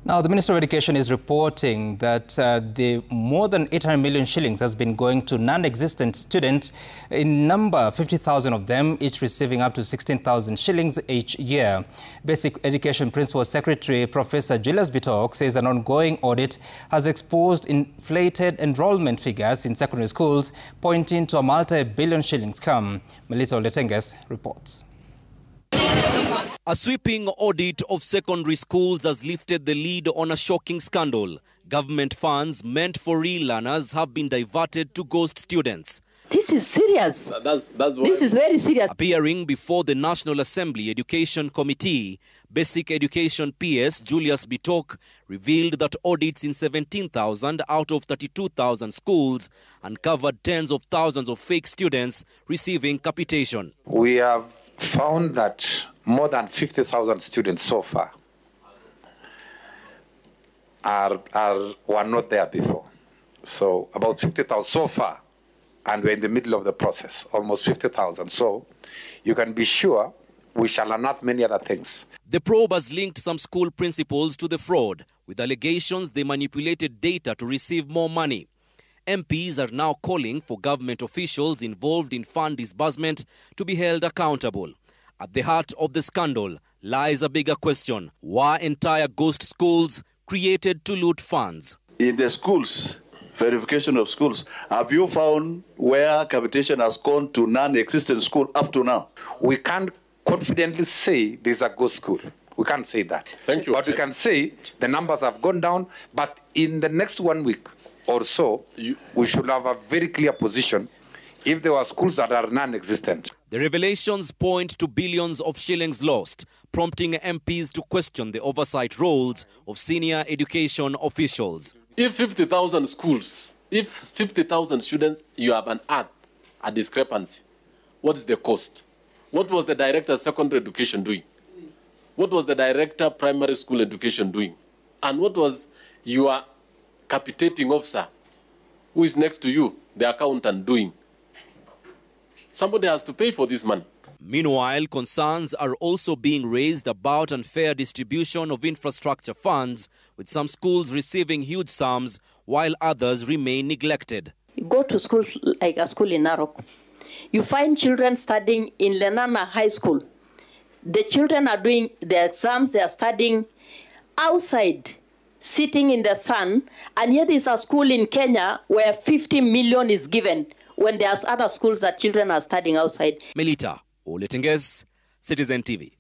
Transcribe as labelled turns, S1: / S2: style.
S1: Now, the Minister of Education is reporting that the more than 800 million shillings has been going to non-existent students, in number 50,000 of them, each receiving up to 16,000 shillings each year. Basic Education Principal Secretary Professor Julius Bitok says an ongoing audit has exposed inflated enrolment figures in secondary schools, pointing to a multi-billion shillings scam. Melita Oletenges reports.
S2: A sweeping audit of secondary schools has lifted the lid on a shocking scandal. Government funds meant for real learners have been diverted to ghost students.
S3: This is serious. This is very serious.
S2: Appearing before the National Assembly Education Committee, Basic Education PS Julius Bitok revealed that audits in 17,000 out of 32,000 schools uncovered tens of thousands of fake students receiving capitation.
S4: We have found that more than 50,000 students so far were not there before. So about 50,000 so far, and we're in the middle of the process, almost 50,000. So you can be sure we shall unearth many other things.
S2: The probe has linked some school principals to the fraud, with allegations they manipulated data to receive more money. MPs are now calling for government officials involved in fund disbursement to be held accountable. At the heart of the scandal lies a bigger question: why entire ghost schools created to loot funds?
S5: In the schools, verification of schools, have you found where capitation has gone to non-existent school up to now?
S4: We can't confidently say there's a ghost school. We can't say that.
S6: Thank you.
S4: But we can say the numbers have gone down, but in the next 1 week or so, we should have a very clear position if there were schools that are non-existent.
S2: The revelations point to billions of shillings lost, prompting MPs to question the oversight roles of senior education officials.
S6: If 50,000 schools, if 50,000 students, you have unearthed a discrepancy, what is the cost? What was the director of secondary education doing? What was the director of primary school education doing? And what was your capitating officer, who is next to you, the accountant, doing? Somebody has to pay for this money.
S2: Meanwhile, concerns are also being raised about unfair distribution of infrastructure funds, with some schools receiving huge sums while others remain neglected.
S3: You go to schools like a school in Narok. You find children studying in Lenana High School. The children are doing their exams, they are studying outside, sitting in the sun, and yet there's a school in Kenya where 50 million is given when there's other schools that children are studying outside.
S2: Melita Oletenges, Citizen TV.